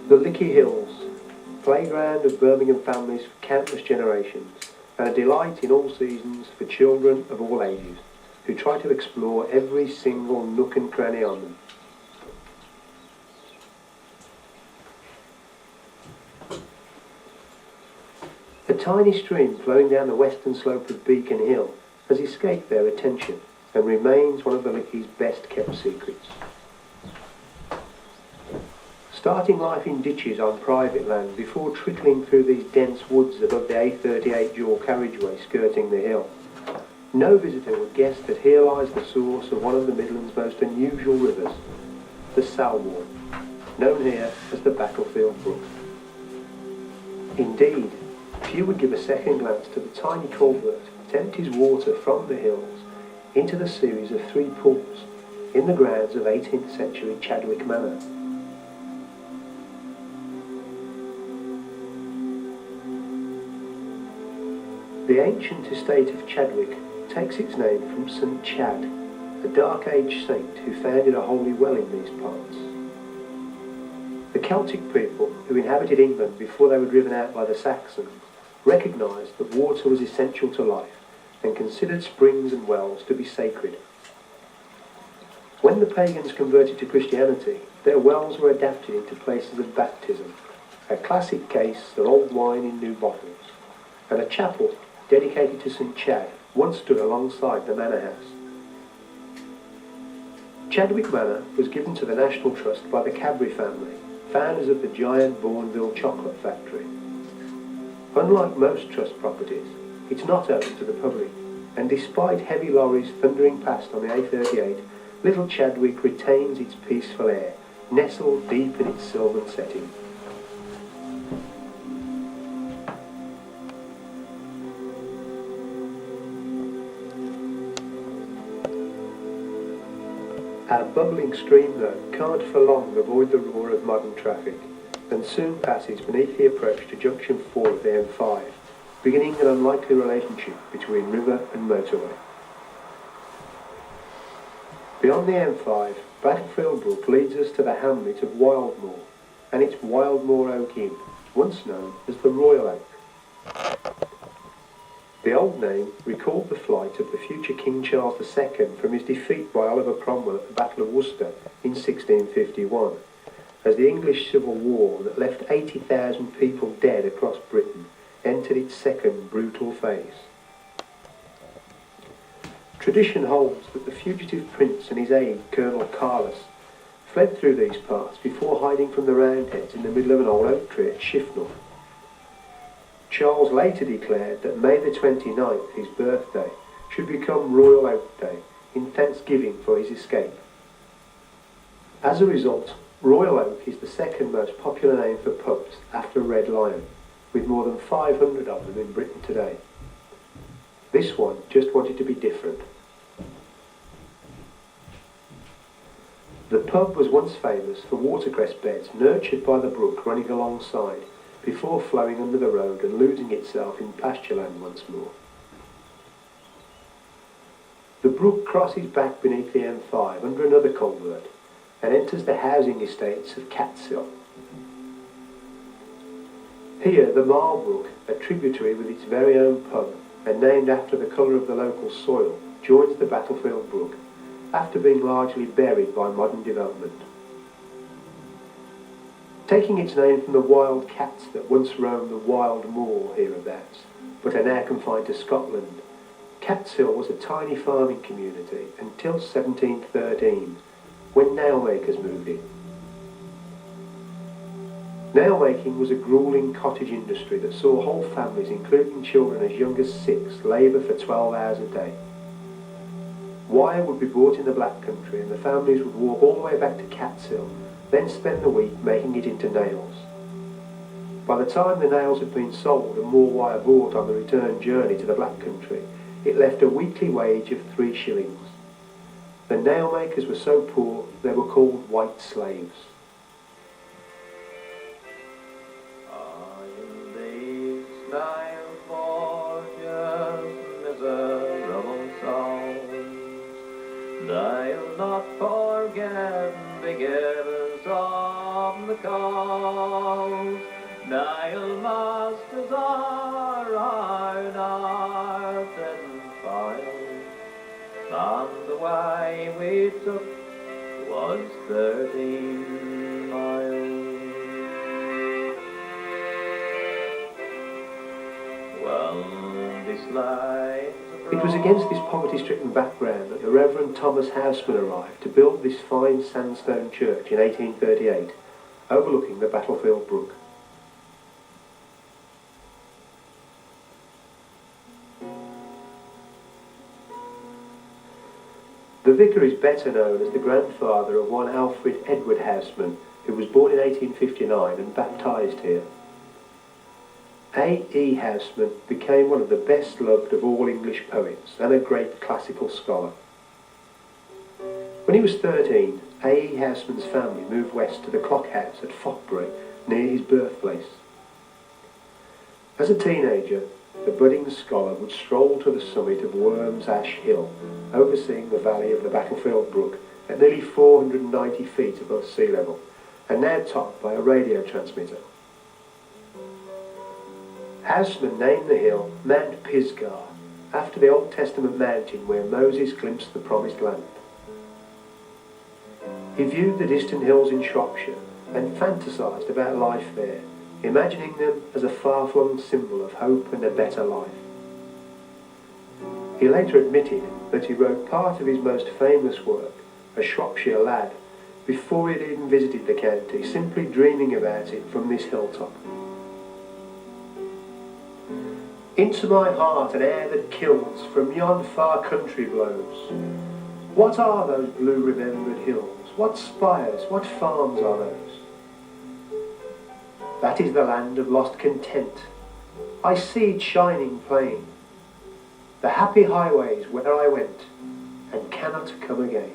The Lickey Hills, playground of Birmingham families for countless generations, and a delight in all seasons for children of all ages, who try to explore every single nook and cranny on them. A tiny stream flowing down the western slope of Beacon Hill has escaped their attention and remains one of the Lickey's best kept secrets. Starting life in ditches on private land before trickling through these dense woods above the A38 dual carriageway skirting the hill, no visitor would guess that here lies the source of one of the Midlands' most unusual rivers, the Salwarpe, known here as the Battlefield Brook. Indeed, few would give a second glance to the tiny culvert that empties water from the hills into the series of 3 pools in the grounds of 18th century Chadwick Manor. The ancient estate of Chadwick takes its name from St. Chad, a Dark Age saint who founded a holy well in these parts. The Celtic people who inhabited England before they were driven out by the Saxons recognised that water was essential to life and considered springs and wells to be sacred. When the pagans converted to Christianity, their wells were adapted into places of baptism, a classic case of old wine in new bottles, and a chapel dedicated to St. Chad once stood alongside the manor house. Chadwick Manor was given to the National Trust by the Cadbury family, founders of the giant Bourneville chocolate factory. Unlike most trust properties, it's not open to the public, and despite heavy lorries thundering past on the A38, little Chadwick retains its peaceful air, nestled deep in its sylvan setting. Our bubbling stream, though, can't for long avoid the roar of modern traffic, and soon passes beneath the approach to junction 4 of the M5, beginning an unlikely relationship between river and motorway. Beyond the M5, Battlefield Brook leads us to the hamlet of Wildmoor, and its Wildmoor Oak Inn, once known as the Royal Oak. The old name recalled the flight of the future King Charles II from his defeat by Oliver Cromwell at the Battle of Worcester in 1651, as the English Civil War that left 80,000 people dead across Britain entered its second brutal phase. Tradition holds that the fugitive prince and his aide, Colonel Carlos, fled through these parts before hiding from the Roundheads in the middle of an old oak tree at Shifnal. Charles later declared that May the 29th, his birthday, should become Royal Oak Day in thanksgiving for his escape. As a result, Royal Oak is the second most popular name for pubs after Red Lion, with more than 500 of them in Britain today. This one just wanted to be different. The pub was once famous for watercress beds nurtured by the brook running alongside, before flowing under the road and losing itself in pastureland once more. The brook crosses back beneath the M5 under another culvert and enters the housing estates of Catsill. Here the Marlbrook, a tributary with its very own pub and named after the colour of the local soil, joins the Battlefield Brook after being largely buried by modern development. Taking its name from the wild cats that once roamed the wild moor hereabouts, but are now confined to Scotland, Catsill was a tiny farming community until 1713, when nail makers moved in. Nail making was a gruelling cottage industry that saw whole families, including children as young as 6, labour for 12 hours a day. Wire would be bought in the Black Country and the families would walk all the way back to Catsill, then spend the week making it into nails. By the time the nails had been sold and more wire bought on the return journey to the Black Country, it left a weekly wage of 3 shillings. The nail makers were so poor they were called white slaves. Nail forges miserable souls, they'll not forget the givers of the coast. Nail masters are on our pleasant file, and the way we took was 13 miles. Well, this life. It was against this poverty-stricken background that the Reverend Thomas Houseman arrived to build this fine sandstone church in 1838, overlooking the battlefield brook. The vicar is better known as the grandfather of one Alfred Edward Houseman, who was born in 1859 and baptised here. A.E. Houseman became one of the best loved of all English poets and a great classical scholar. When he was 13, A.E. Houseman's family moved west to the Clock House at Fockbury, near his birthplace. As a teenager, the budding scholar would stroll to the summit of Worm's Ash Hill, overseeing the valley of the battlefield brook at nearly 490 feet above sea level, and now topped by a radio transmitter. Houseman named the hill Mount Pisgah, after the Old Testament mountain where Moses glimpsed the Promised Land. He viewed the distant hills in Shropshire and fantasised about life there, imagining them as a far-flung symbol of hope and a better life. He later admitted that he wrote part of his most famous work, A Shropshire Lad, before he had even visited the county, simply dreaming about it from this hilltop. Into my heart an air that kills from yon far country blows. What are those blue remembered hills? What spires, what farms are those? That is the land of lost content. I see it shining plain, the happy highways where I went and cannot come again.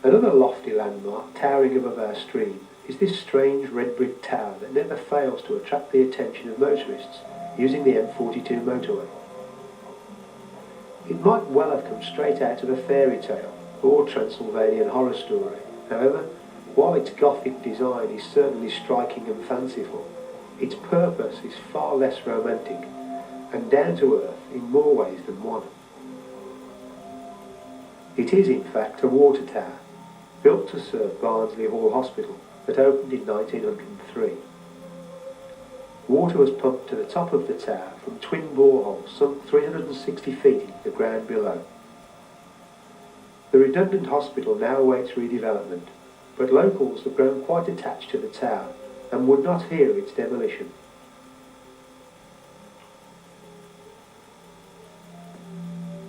Another lofty landmark towering above our stream is this strange red brick tower that never fails to attract the attention of motorists using the M42 motorway. It might well have come straight out of a fairy tale or Transylvanian horror story. However, while its Gothic design is certainly striking and fanciful, its purpose is far less romantic and down to earth in more ways than one. It is in fact a water tower, built to serve Barnsley Hall Hospital, that opened in 1903. Water was pumped to the top of the tower from twin boreholes sunk 360 feet into the ground below. The redundant hospital now awaits redevelopment, but locals have grown quite attached to the tower and would not hear its demolition.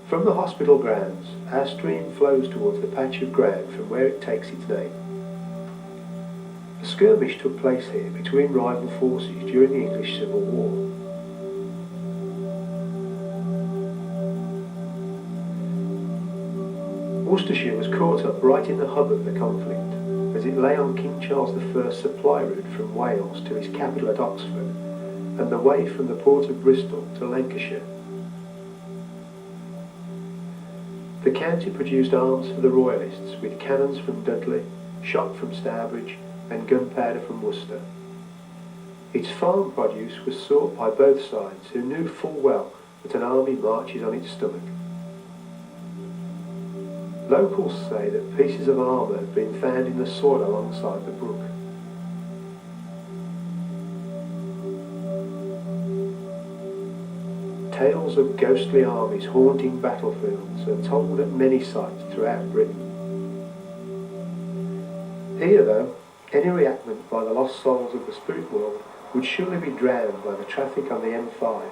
From the hospital grounds, our stream flows towards the patch of ground from where it takes its name. A skirmish took place here between rival forces during the English Civil War. Worcestershire was caught up right in the hub of the conflict, as it lay on King Charles I's supply route from Wales to his capital at Oxford, and the way from the port of Bristol to Lancashire. The county produced arms for the Royalists, with cannons from Dudley, shot from Stourbridge, and gunpowder from Worcester. Its farm produce was sought by both sides, who knew full well that an army marches on its stomach. Locals say that pieces of armour have been found in the soil alongside the brook. Tales of ghostly armies haunting battlefields are told at many sites throughout Britain. Here, though, any reenactment by the lost souls of the spirit world would surely be drowned by the traffic on the M5,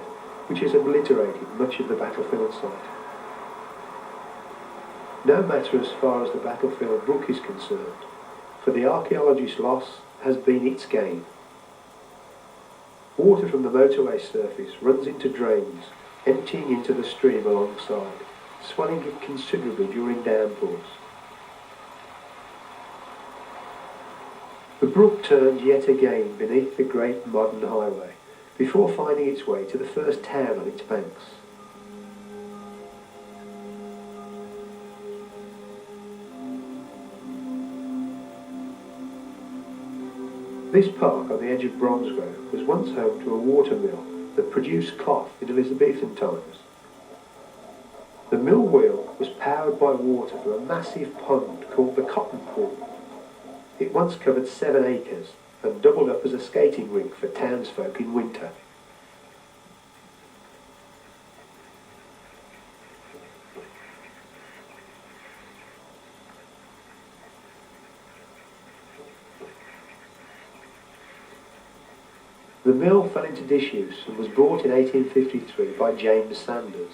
which has obliterated much of the battlefield site. No matter as far as the battlefield brook is concerned, for the archaeologist's loss has been its gain. Water from the motorway surface runs into drains, emptying into the stream alongside, swelling it considerably during downpours. The brook turns yet again beneath the great modern highway, before finding its way to the first town on its banks. This park on the edge of Bromsgrove was once home to a water mill that produced cloth in Elizabethan times. The mill wheel was powered by water from a massive pond called the Cotton Pool. It once covered 7 acres and doubled up as a skating rink for townsfolk in winter. The mill fell into disuse and was bought in 1853 by James Sanders.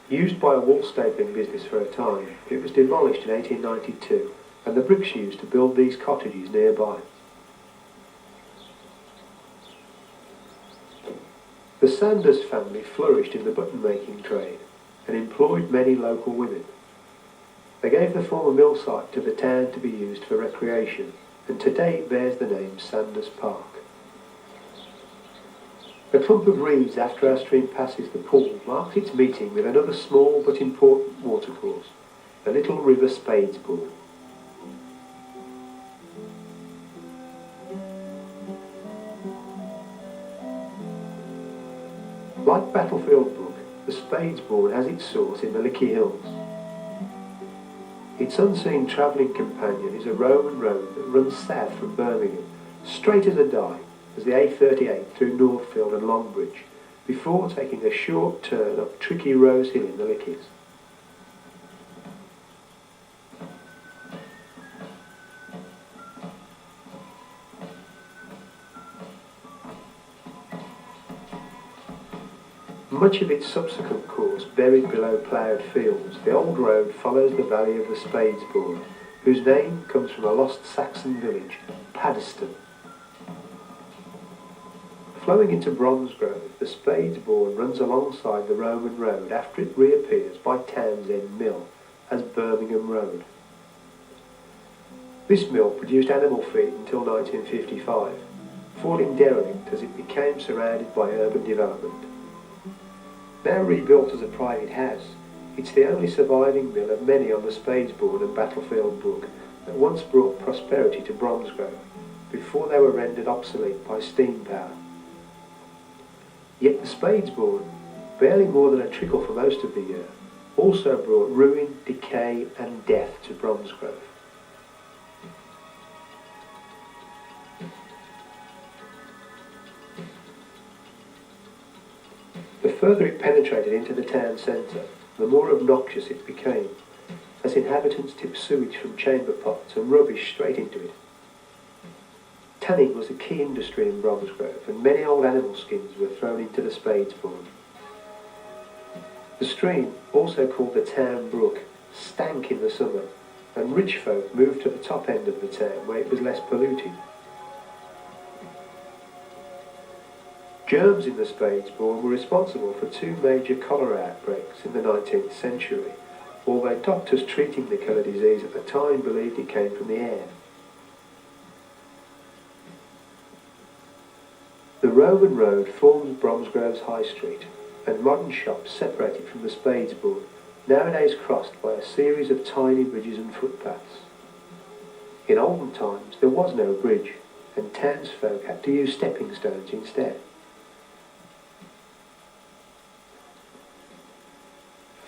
Used by a wool stapling business for a time, it was demolished in 1892 and the bricks used to build these cottages nearby. The Sanders family flourished in the button-making trade and employed many local women. They gave the former mill site to the town to be used for recreation, and today it bears the name Sanders Park. A clump of reeds after our stream passes the pool marks its meeting with another small but important watercourse, the little river Spadesbourne. Like Battlefield Brook, the Spadesbourne has its source in the Lickey Hills. Its unseen travelling companion is a Roman road that runs south from Birmingham, straight as a die, as the A38 through Northfield and Longbridge, before taking a short turn up tricky Rose Hill in the Lickeys. Much of its subsequent course buried below ploughed fields, the old road follows the valley of the Spadesbourne, whose name comes from a lost Saxon village, Paddeston. Flowing into Bromsgrove, the Spadesbourne runs alongside the Roman road after it reappears by Townsend Mill as Birmingham Road. This mill produced animal feed until 1955, falling derelict as it became surrounded by urban development. Now rebuilt as a private house, it's the only surviving mill of many on the Spadesbourne and Battlefield Brook that once brought prosperity to Bromsgrove before they were rendered obsolete by steam power. Yet the Spadesbourne, barely more than a trickle for most of the year, also brought ruin, decay and death to Bromsgrove. The further it penetrated into the town centre, the more obnoxious it became, as inhabitants tipped sewage from chamber pots and rubbish straight into it. Tanning was a key industry in Bromsgrove, and many old animal skins were thrown into the Spadesbourne. The stream, also called the Town Brook, stank in the summer, and rich folk moved to the top end of the town where it was less polluted. Germs in the Spadesbourne were responsible for 2 major cholera outbreaks in the 19th century, although doctors treating the killer disease at the time believed it came from the air. The Roman road forms Bromsgrove's High Street, and modern shops separate it from the Spadesbourne, nowadays crossed by a series of tiny bridges and footpaths. In olden times there was no bridge, and townsfolk had to use stepping stones instead.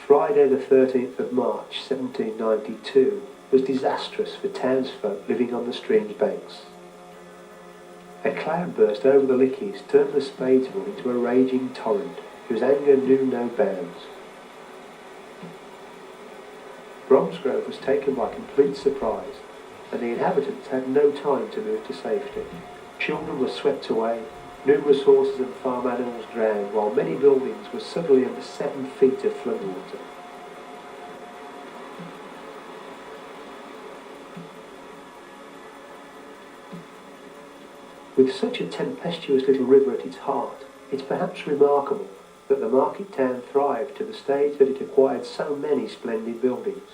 Friday the 13th of March 1792 was disastrous for townsfolk living on the stream's banks. A cloudburst over the Lickeys turned the Spadesbourne into a raging torrent whose anger knew no bounds. Bromsgrove was taken by complete surprise, and the inhabitants had no time to move to safety. Children were swept away, numerous horses and farm animals drowned, while many buildings were suddenly under 7 feet of floodwater. With such a tempestuous little river at its heart, it's perhaps remarkable that the market town thrived to the stage that it acquired so many splendid buildings.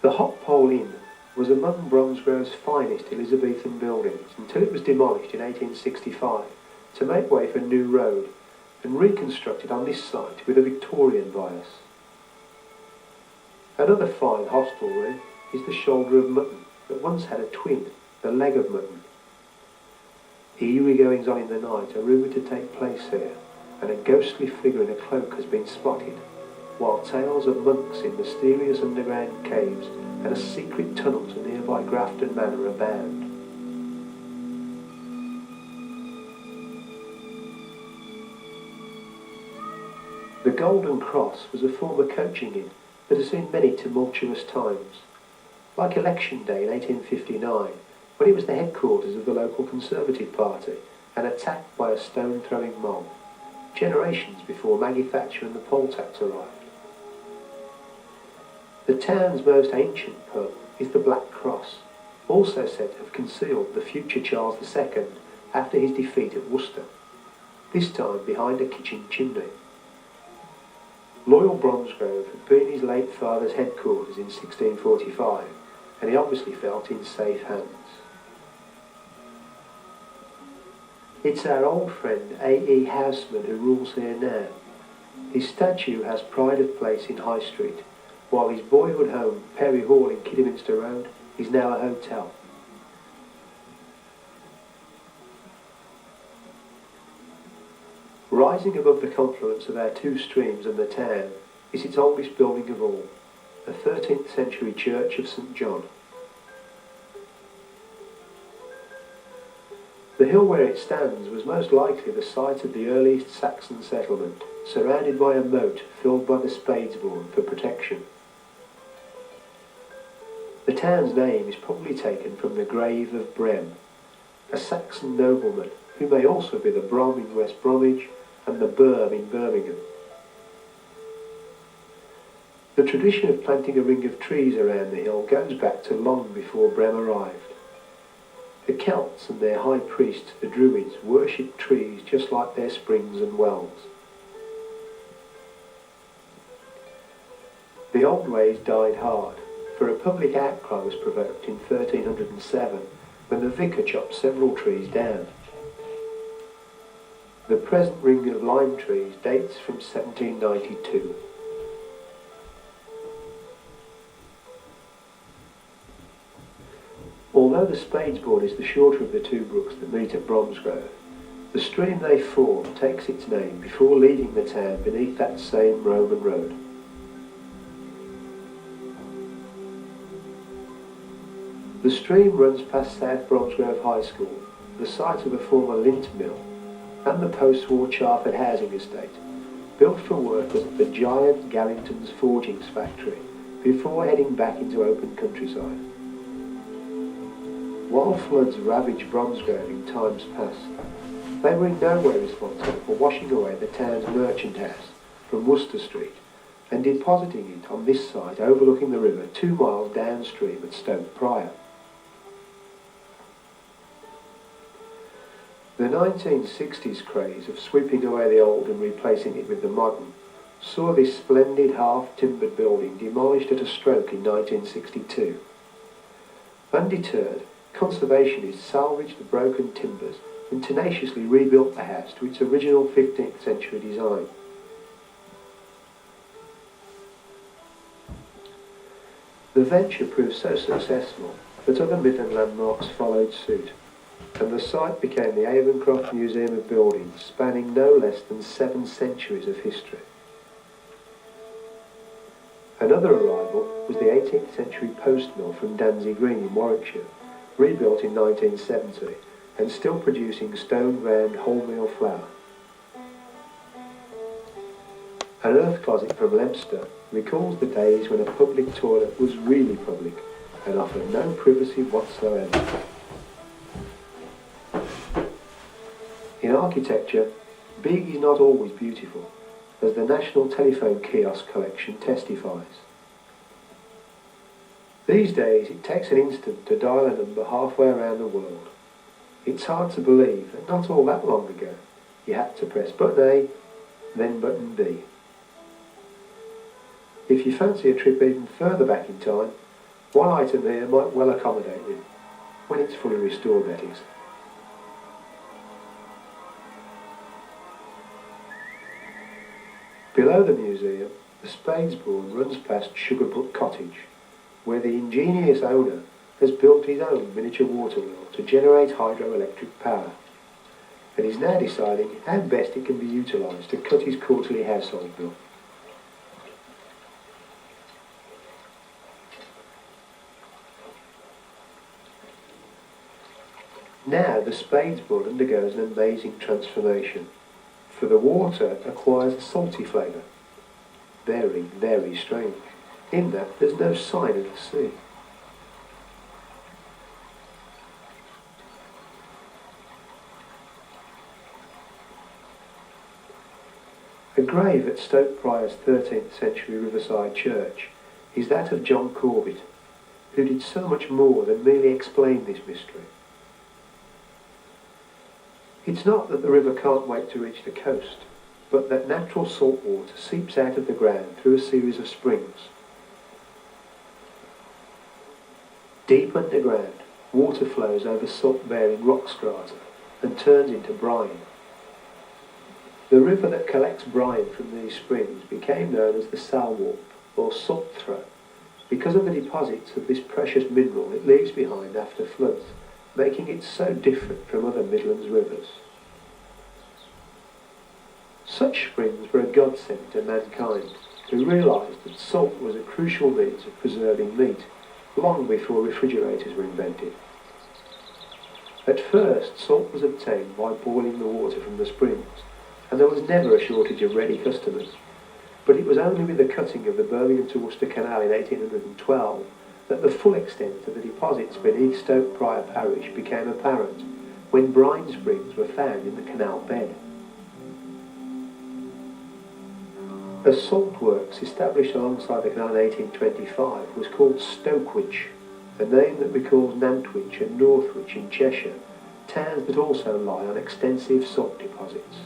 The Hop Pole Inn was among Bromsgrove's finest Elizabethan buildings until it was demolished in 1865 to make way for New Road and reconstructed on this site with a Victorian bias. Another fine hostelry is the shoulder of mutton that once had a twin, the leg of mutton. Eerie goings on in the night are rumoured to take place here, and a ghostly figure in a cloak has been spotted, while tales of monks in mysterious underground caves and a secret tunnel to nearby Grafton Manor abound. The Golden Cross was a former coaching inn that has seen many tumultuous times, like Election Day in 1859, when it was the headquarters of the local Conservative Party and attacked by a stone-throwing mob, generations before Maggie Thatcher and the poll tax arrived. The town's most ancient pub is the Black Cross, also said to have concealed the future Charles II after his defeat at Worcester, this time behind a kitchen chimney. Loyal Bromsgrove had been his late father's headquarters in 1645, and he obviously felt in safe hands. It's our old friend A.E. Houseman who rules here now. His statue has pride of place in High Street, while his boyhood home, Perry Hall in Kidderminster Road, is now a hotel. Rising above the confluence of our two streams and the town is its oldest building of all, the 13th century church of St. John. The hill where it stands was most likely the site of the earliest Saxon settlement, surrounded by a moat filled by the Spadesbourne for protection. The town's name is probably taken from the grave of Brem, a Saxon nobleman who may also be the Brom in West Bromwich and the Berm in Birmingham. The tradition of planting a ring of trees around the hill goes back to long before Brem arrived. The Celts and their high priests, the Druids, worshipped trees just like their springs and wells. The old ways died hard, for a public outcry was provoked in 1307 when the vicar chopped several trees down. The present ring of lime trees dates from 1792. Although the Spadesbourne is the shorter of the two brooks that meet at Bromsgrove, the stream they form takes its name before leaving the town beneath that same Roman road. The stream runs past South Bromsgrove High School, the site of a former lint mill, and the post-war Charford housing estate, built for workers at the giant Garrington's Forgings factory before heading back into open countryside. While floods ravaged Bromsgrove in times past, they were in no way responsible for washing away the town's merchant house from Worcester Street and depositing it on this site overlooking the river 2 miles downstream at Stoke Prior. The 1960s craze of sweeping away the old and replacing it with the modern saw this splendid half-timbered building demolished at a stroke in 1962. Undeterred, conservationists salvaged the broken timbers and tenaciously rebuilt the house to its original 15th century design. The venture proved so successful that other Midland landmarks followed suit, and the site became the Avencroft Museum of Buildings, spanning no less than 7 centuries of history. Another arrival was the 18th century post mill from Dansey Green in Warwickshire, rebuilt in 1970 and still producing stone-ground wholemeal flour. An earth closet from Leicester recalls the days when a public toilet was really public and offered no privacy whatsoever. In architecture, big is not always beautiful, as the National Telephone Kiosk collection testifies. These days, it takes an instant to dial a number halfway around the world. It's hard to believe that not all that long ago, you had to press button A, then button B. If you fancy a trip even further back in time, one item here might well accommodate you, when it's fully restored, that is. Below the museum, the Spadesbourne runs past Sugarbrook Cottage, where the ingenious owner has built his own miniature water wheel to generate hydroelectric power, and is now deciding how best it can be utilised to cut his quarterly household bill. Now the Spadesbud undergoes an amazing transformation, for the water acquires a salty flavour. Very, very strange, in that there's no sign of the sea. A grave at Stoke Prior's 13th century riverside church is that of John Corbett, who did so much more than merely explain this mystery. It's not that the river can't wait to reach the coast, but that natural salt water seeps out of the ground through a series of springs. Deep underground, water flows over salt-bearing rock strata and turns into brine. The river that collects brine from these springs became known as the Salwarpe, or salt throw, because of the deposits of this precious mineral it leaves behind after floods, making it so different from other Midlands rivers. Such springs were a godsend to mankind, who realised that salt was a crucial means of preserving meat, long before refrigerators were invented. At first, salt was obtained by boiling the water from the springs, and there was never a shortage of ready customers. But it was only with the cutting of the Birmingham to Worcester Canal in 1812 that the full extent of the deposits beneath Stoke Prior parish became apparent, when brine springs were found in the canal bed. A salt works established alongside the canal in 1825 was called Stokewich, a name that recalls Nantwich and Northwich in Cheshire, towns that also lie on extensive salt deposits.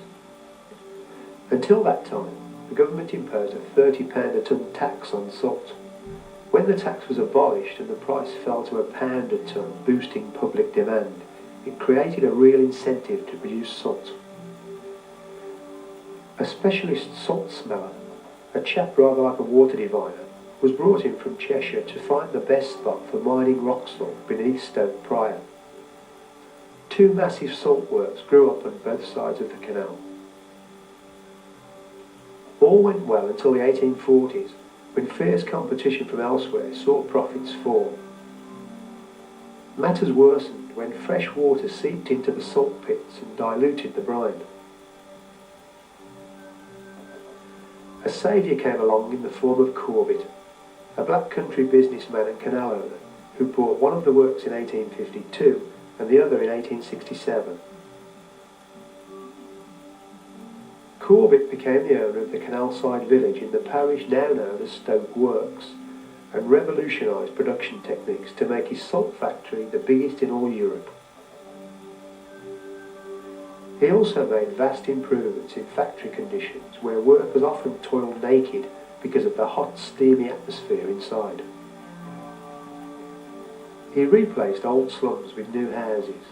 Until that time, the government imposed a £30 a tonne tax on salt. When the tax was abolished and the price fell to £1 a tonne, boosting public demand, it created a real incentive to produce salt. A specialist salt smeller, a chap rather like a water diviner, was brought in from Cheshire to find the best spot for mining rock salt beneath Stoke Prior. Two massive salt works grew up on both sides of the canal. All went well until the 1840s, when fierce competition from elsewhere saw profits fall. Matters worsened when fresh water seeped into the salt pits and diluted the brine. A saviour came along in the form of Corbett, a black country businessman and canal owner, who bought one of the works in 1852 and the other in 1867. Corbett became the owner of the canal-side village in the parish now known as Stoke Works, and revolutionised production techniques to make his salt factory the biggest in all Europe. He also made vast improvements in factory conditions where workers often toiled naked because of the hot, steamy atmosphere inside. He replaced old slums with new houses,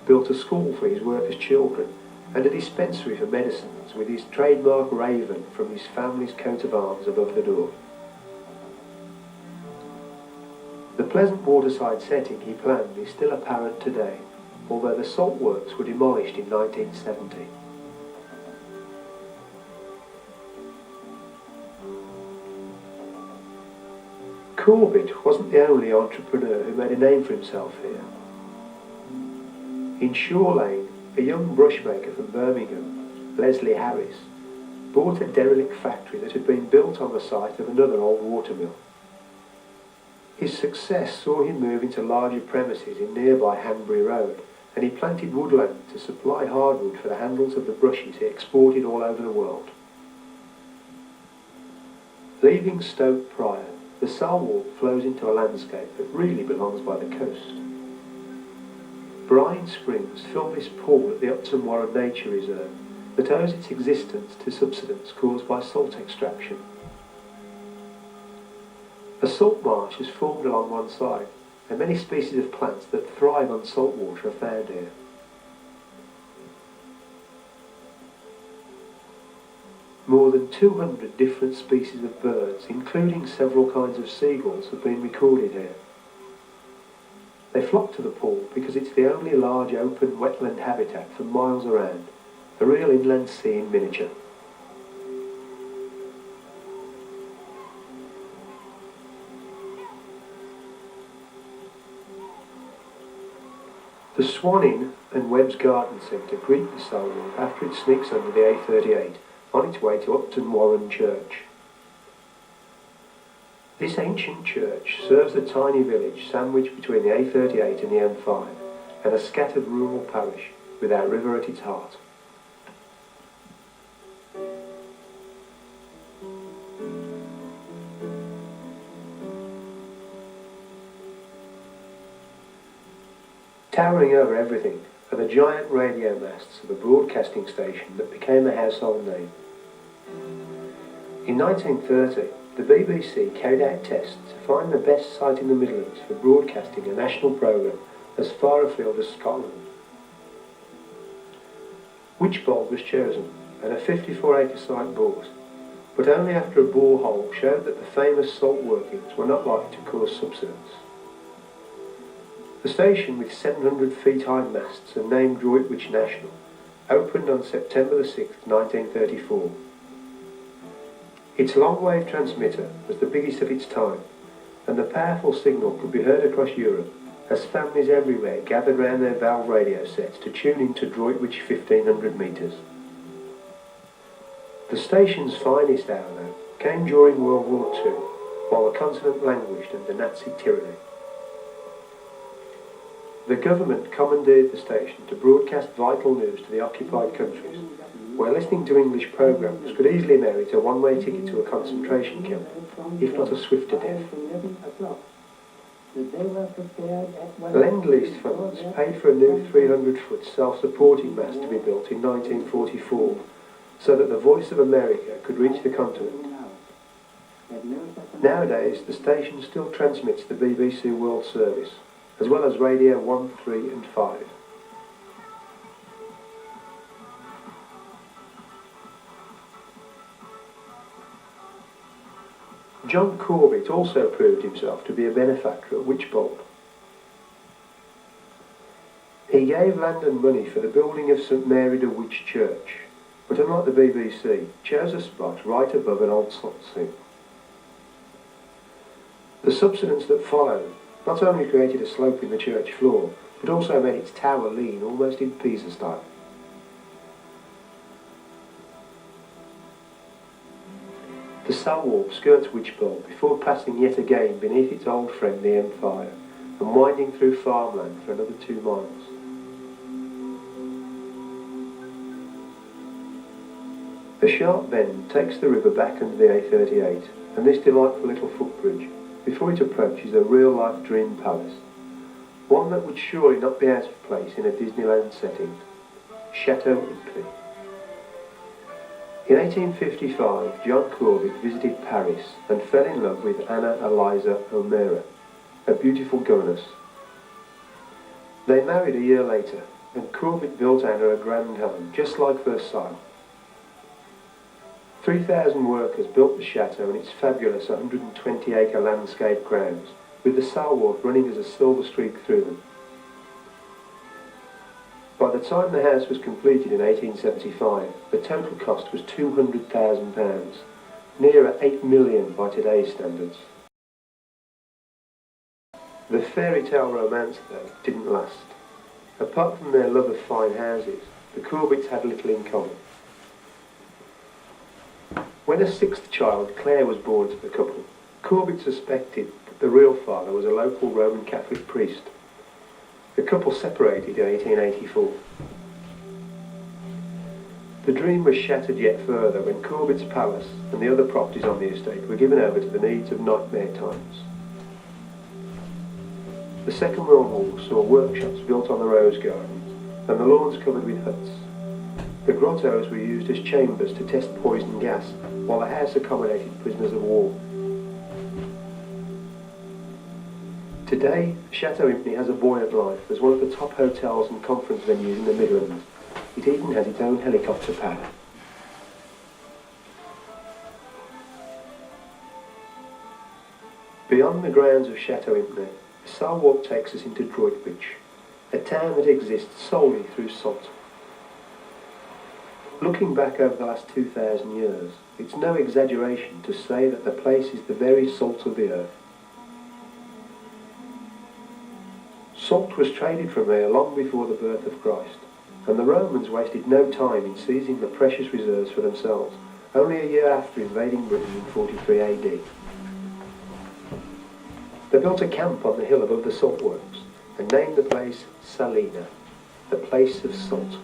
built a school for his workers' children, and a dispensary for medicines with his trademark raven from his family's coat of arms above the door. The pleasant waterside setting he planned is still apparent today, although the salt works were demolished in 1970. Corbett wasn't the only entrepreneur who made a name for himself here. In Shore Lane, a young brushmaker from Birmingham, Leslie Harris, bought a derelict factory that had been built on the site of another old watermill. His success saw him move into larger premises in nearby Hanbury Road, and he planted woodland to supply hardwood for the handles of the brushes he exported all over the world. Leaving Stoke Prior, the Salwarpe flows into a landscape that really belongs by the coast. Brine springs fill this pool at the Upton Warren Nature Reserve that owes its existence to subsidence caused by salt extraction. A salt marsh is formed along one side, and many species of plants that thrive on salt water are found here. More than 200 different species of birds, including several kinds of seagulls, have been recorded here. They flock to the pool because it's the only large open wetland habitat for miles around, a real inland sea in miniature. The Swan Inn and Webb's Garden Centre greet the Salwarpe after it sneaks under the A38 on its way to Upton Warren Church. This ancient church serves the tiny village sandwiched between the A38 and the M5 and a scattered rural parish with our river at its heart. Towering over everything are the giant radio masts of a broadcasting station that became a household name. In 1930, the BBC carried out tests to find the best site in the Midlands for broadcasting a national programme as far afield as Scotland. Wychbold was chosen and a 54-acre site bought, but only after a borehole showed that the famous salt workings were not likely to cause subsidence. The station, with 700 feet high masts and named Droitwich National, opened on September 6, 1934. Its long-wave transmitter was the biggest of its time, and the powerful signal could be heard across Europe as families everywhere gathered round their valve radio sets to tune into Droitwich 1500 metres. The station's finest hour, though, came during World War II, while the continent languished under Nazi tyranny. The government commandeered the station to broadcast vital news to the occupied countries, where listening to English programmes could easily merit a one-way ticket to a concentration camp, if not a swifter death. Lend-Lease funds paid for a new 300-foot self-supporting mast to be built in 1944, so that the voice of America could reach the continent. Nowadays, the station still transmits the BBC World Service, as well as Radio 1, 3 and 5. John Corbett also proved himself to be a benefactor at Wychbold. He gave land and money for the building of St Mary de Wych Church, but unlike the BBC, chose a spot right above an old salt sink. The subsidence that followed not only created a slope in the church floor, but also made its tower lean almost in Pisa style. The Salwarpe skirts Wychbold before passing yet again beneath its old friend the M5 and winding through farmland for another 2 miles. A sharp bend takes the river back under the A38 and this delightful little footbridge before it approaches a real-life dream palace, one that would surely not be out of place in a Disneyland setting, Chateau Ypres. In 1855, John Corbett visited Paris and fell in love with Anna Eliza O'Meara, a beautiful governess. They married a year later, and Corbett built Anna a grand home, just like Versailles. 3,000 workers built the chateau and its fabulous 120-acre landscape grounds, with the Salwarpe running as a silver streak through them. By the time the house was completed in 1875, the total cost was £200,000, nearer £8 million by today's standards. The fairy tale romance, though, didn't last. Apart from their love of fine houses, the Corbetts had little in common. When a sixth child, Claire, was born to the couple, Corbett suspected that the real father was a local Roman Catholic priest. The couple separated in 1884. The dream was shattered yet further when Corbett's palace and the other properties on the estate were given over to the needs of nightmare times. The Second World War saw workshops built on the rose gardens and the lawns covered with huts. The grottos were used as chambers to test poison gas, while the house accommodated prisoners of war. Today, Chateau Ypres has a buoyant life as one of the top hotels and conference venues in the Midlands. It even has its own helicopter pad. Beyond the grounds of Chateau Impney, the Salwarpe takes us into Droitwich, a town that exists solely through salt. Looking back over the last 2,000 years, it's no exaggeration to say that the place is the very salt of the earth. Salt was traded from here long before the birth of Christ, and the Romans wasted no time in seizing the precious reserves for themselves, only a year after invading Britain in 43 AD. They built a camp on the hill above the salt works and named the place Salina, the place of salt.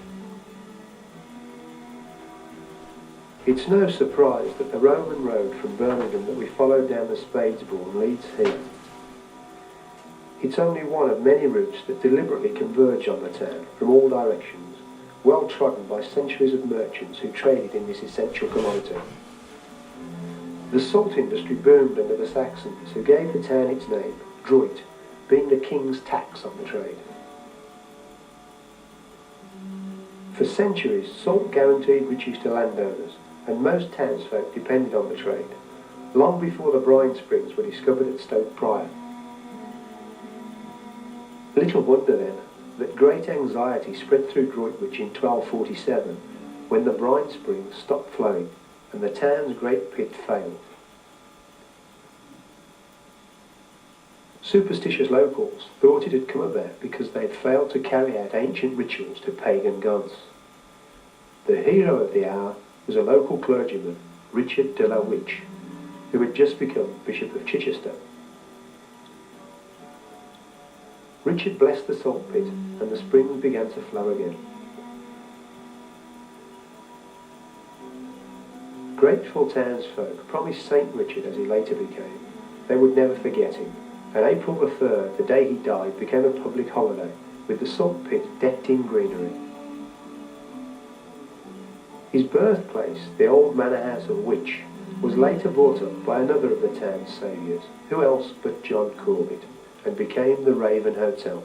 It's no surprise that the Roman road from Birmingham that we followed down the Spadesbourne leads here. It's only one of many routes that deliberately converge on the town from all directions, well trodden by centuries of merchants who traded in this essential commodity. The salt industry boomed under the Saxons, who gave the town its name, Droit, being the king's tax on the trade. For centuries, salt guaranteed riches to landowners, and most townsfolk depended on the trade, long before the brine springs were discovered at Stoke Prior. Little wonder then that great anxiety spread through Droitwich in 1247 when the brine springs stopped flowing and the town's great pit failed. Superstitious locals thought it had come about because they had failed to carry out ancient rituals to pagan gods. The hero of the hour was a local clergyman, Richard de la Witch, who had just become Bishop of Chichester. Richard blessed the salt pit, and the springs began to flow again. Grateful townsfolk promised St. Richard, as he later became, they would never forget him, and April the 3rd, the day he died, became a public holiday, with the salt pit decked in greenery. His birthplace, the old manor house of Witch, was later bought up by another of the town's saviours, who else but John Corbett, and became the Raven Hotel.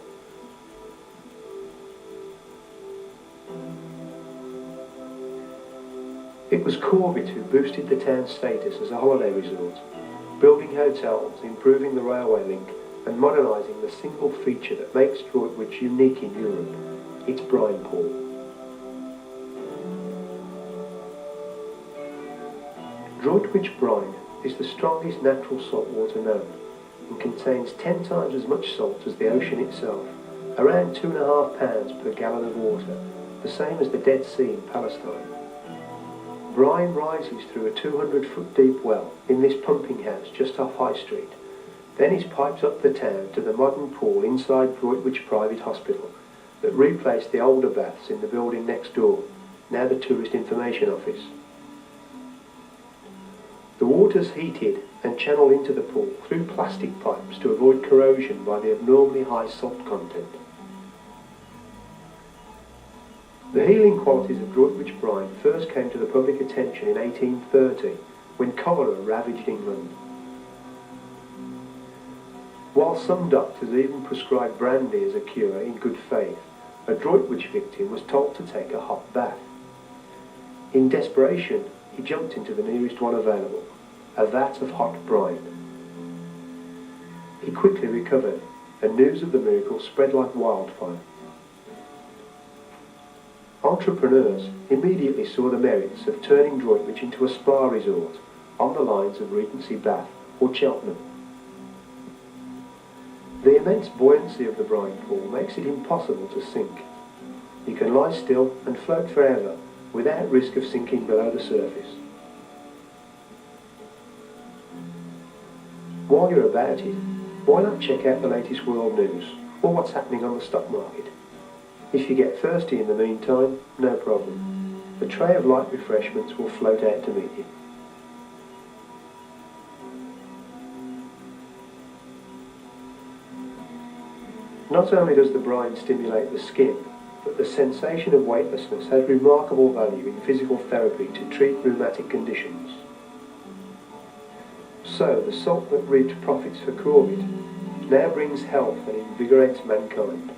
It was Corbett who boosted the town's status as a holiday resort, building hotels, improving the railway link, and modernising the single feature that makes Droitwich unique in Europe, its brine pool. Droitwich brine is the strongest natural salt water known, and contains 10 times as much salt as the ocean itself, around 2.5 pounds per gallon of water, the same as the Dead Sea in Palestine. Brine rises through a 200-foot deep well in this pumping house just off High Street, then is piped up the town to the modern pool inside Droitwich Private Hospital that replaced the older baths in the building next door, now the Tourist Information Office. The water's heated and channeled into the pool through plastic pipes to avoid corrosion by the abnormally high salt content. The healing qualities of Droitwich brine first came to the public attention in 1830, when cholera ravaged England. While some doctors even prescribed brandy as a cure in good faith, a Droitwich victim was told to take a hot bath. In desperation, he jumped into the nearest one available, a vat of hot brine. He quickly recovered, and news of the miracle spread like wildfire. Entrepreneurs immediately saw the merits of turning Droitwich into a spa resort on the lines of Regency Bath or Cheltenham. The immense buoyancy of the brine pool makes it impossible to sink. You can lie still and float forever without risk of sinking below the surface. While you're about it, why not check out the latest world news or what's happening on the stock market? If you get thirsty in the meantime, no problem. A tray of light refreshments will float out to meet you. Not only does the brine stimulate the skin, but the sensation of weightlessness has remarkable value in physical therapy to treat rheumatic conditions. So, the salt that reaped profits for Corbett now brings health and invigorates mankind,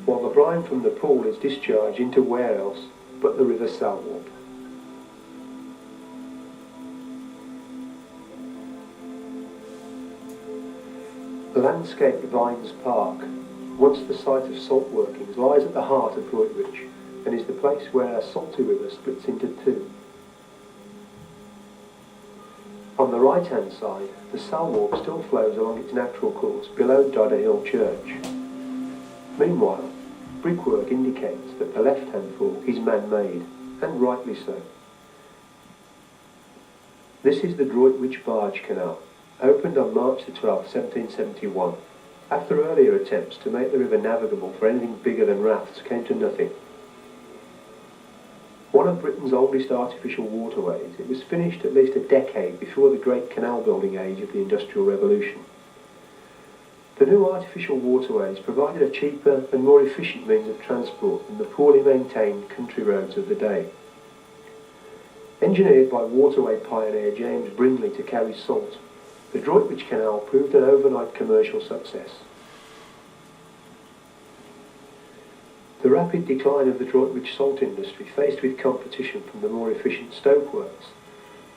while the brine from the pool is discharged into where else but the River Salwarpe. Landscaped Vines Park, once the site of salt workings, lies at the heart of Droitwich and is the place where a salty river splits into two. On the right-hand side, the Salwarpe still flows along its natural course below Dodderhill Church. Meanwhile, brickwork indicates that the left-hand fork is man-made, and rightly so. This is the Droitwich Barge Canal, opened on March the 12th, 1771, after earlier attempts to make the river navigable for anything bigger than rafts came to nothing. One of Britain's oldest artificial waterways, it was finished at least a decade before the great canal building age of the Industrial Revolution. The new artificial waterways provided a cheaper and more efficient means of transport than the poorly maintained country roads of the day. Engineered by waterway pioneer James Brindley to carry salt, the Droitwich Canal proved an overnight commercial success. The rapid decline of the Droitwich salt industry, faced with competition from the more efficient Stoke works,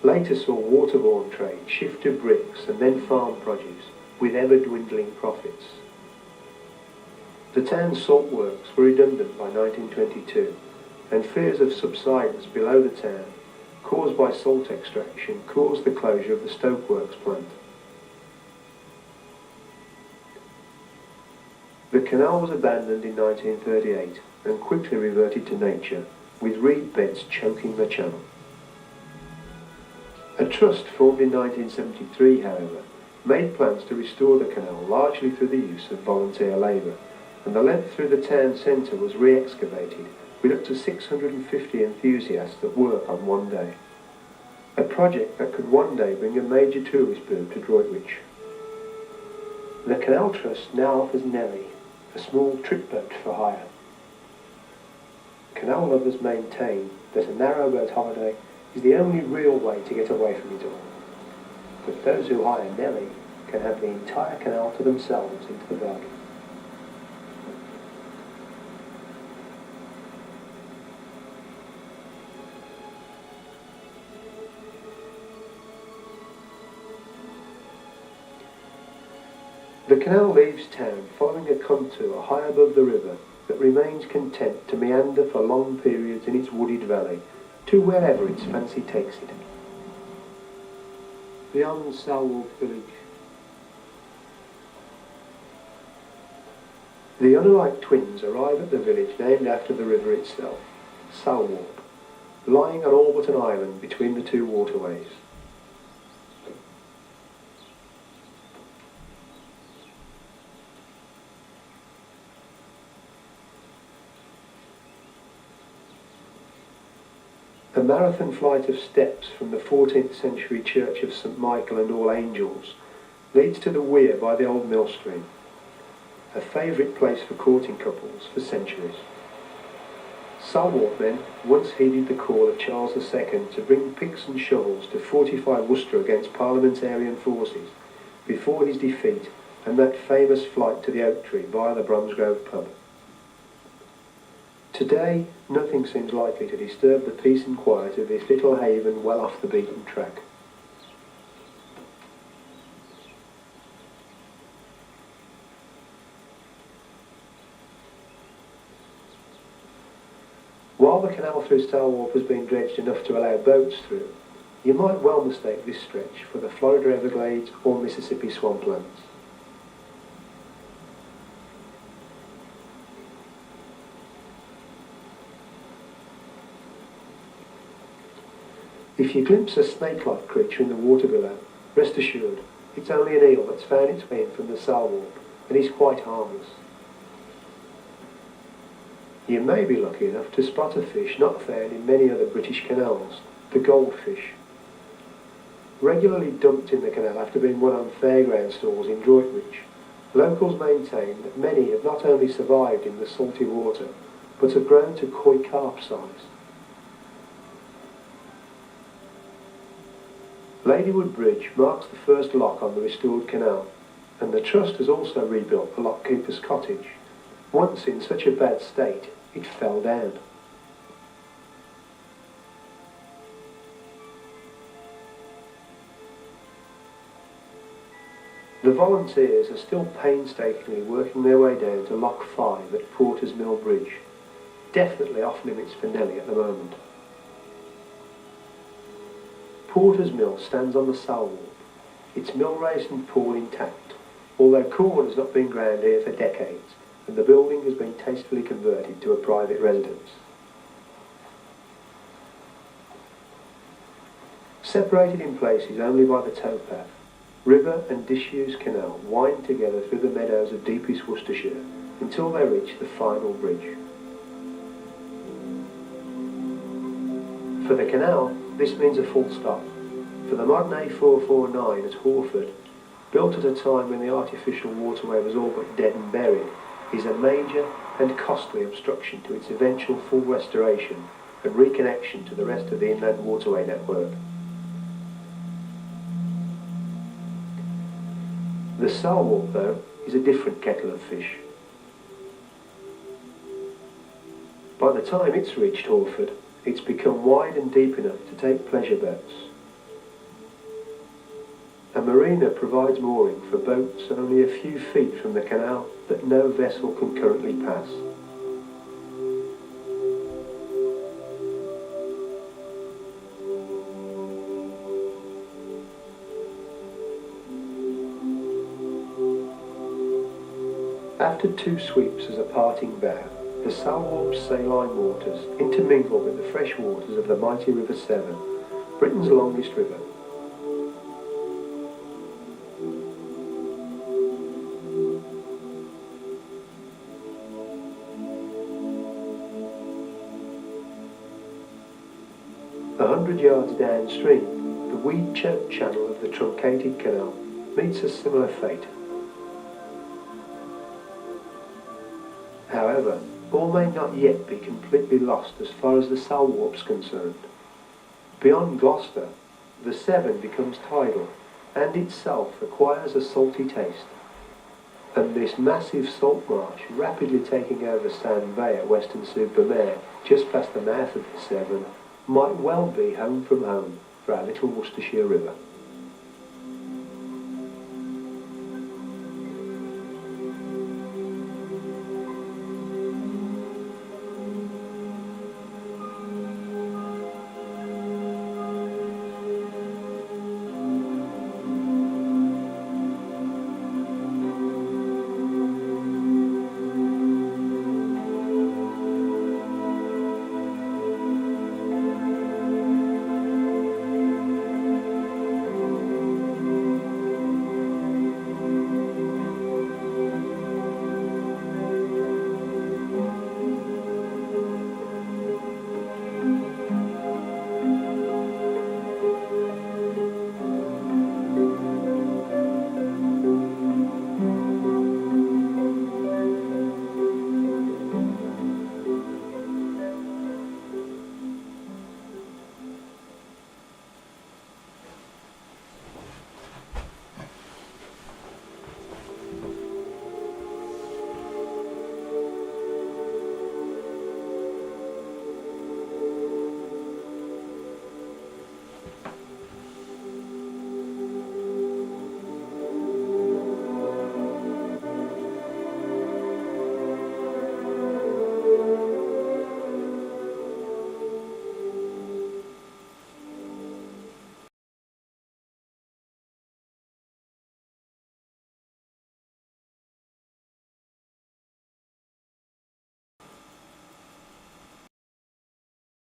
later saw waterborne trade shift to bricks and then farm produce, with ever-dwindling profits. The town's salt works were redundant by 1922, and fears of subsidence below the town, caused by salt extraction, caused the closure of the Stoke Works plant. The canal was abandoned in 1938 and quickly reverted to nature, with reed beds choking the channel. A trust formed in 1973, however, made plans to restore the canal largely through the use of volunteer labour, and the length through the town centre was re-excavated with up to 650 enthusiasts at work on one day. A project that could one day bring a major tourist boom to Droitwich. The Canal Trust now offers Nellie, a small trip boat for hire. Canal lovers maintain that a narrowboat holiday is the only real way to get away from it all. But those who hire Nellie can have the entire canal to themselves into the bargain. The canal leaves town following a contour high above the river that remains content to meander for long periods in its wooded valley to wherever its fancy takes it. Beyond Salwarpe village. The Unalike twins arrive at the village named after the river itself, Salwarpe, lying on all but an island between the two waterways. A marathon flight of steps from the 14th century church of St Michael and All Angels leads to the weir by the old mill stream, a favourite place for courting couples for centuries. Salwarpe men once heeded the call of Charles II to bring picks and shovels to fortify Worcester against Parliamentarian forces before his defeat and that famous flight to the Oak Tree via the Bromsgrove pub. Today, nothing seems likely to disturb the peace and quiet of this little haven well off the beaten track. While the canal through Salwarpe has been dredged enough to allow boats through, you might well mistake this stretch for the Florida Everglades or Mississippi swamplands. If you glimpse a snake-like creature in the water below, rest assured, it's only an eel that's found its way in from the Salwarpe and is quite harmless. You may be lucky enough to spot a fish not found in many other British canals, the goldfish. Regularly dumped in the canal after being won on fairground stalls in Droitwich, locals maintain that many have not only survived in the salty water, but have grown to koi carp size. Ladywood Bridge marks the first lock on the restored canal, and the Trust has also rebuilt the lockkeeper's cottage, once in such a bad state it fell down. The volunteers are still painstakingly working their way down to Lock 5 at Porter's Mill Bridge, definitely off limits for Nelly at the moment. Porter's Mill stands on the Salwarpe, its mill race and pool intact, although corn has not been ground here for decades and the building has been tastefully converted to a private residence. Separated in places only by the towpath, river and disused canal wind together through the meadows of deepest Worcestershire until they reach the final bridge. For the canal, this means a full stop. For the modern A449 at Horford, built at a time when the artificial waterway was all but dead and buried, is a major and costly obstruction to its eventual full restoration and reconnection to the rest of the inland waterway network. The Salwarpe, though, is a different kettle of fish. By the time it's reached Horford, it's become wide and deep enough to take pleasure boats. A marina provides mooring for boats only a few feet from the canal that no vessel can currently pass. After two sweeps as a parting bow, the Salwarpe's saline waters intermingle with the fresh waters of the mighty River Severn, Britain's longest river. A 100 yards downstream, the weed-choked channel of the truncated canal meets a similar fate. However, all may not yet be completely lost as far as the Salwarpe's concerned. Beyond Gloucester, the Severn becomes tidal and itself acquires a salty taste. And this massive salt marsh rapidly taking over Sand Bay at Weston-super-Mare, just past the mouth of the Severn, might well be home from home for our little Worcestershire River.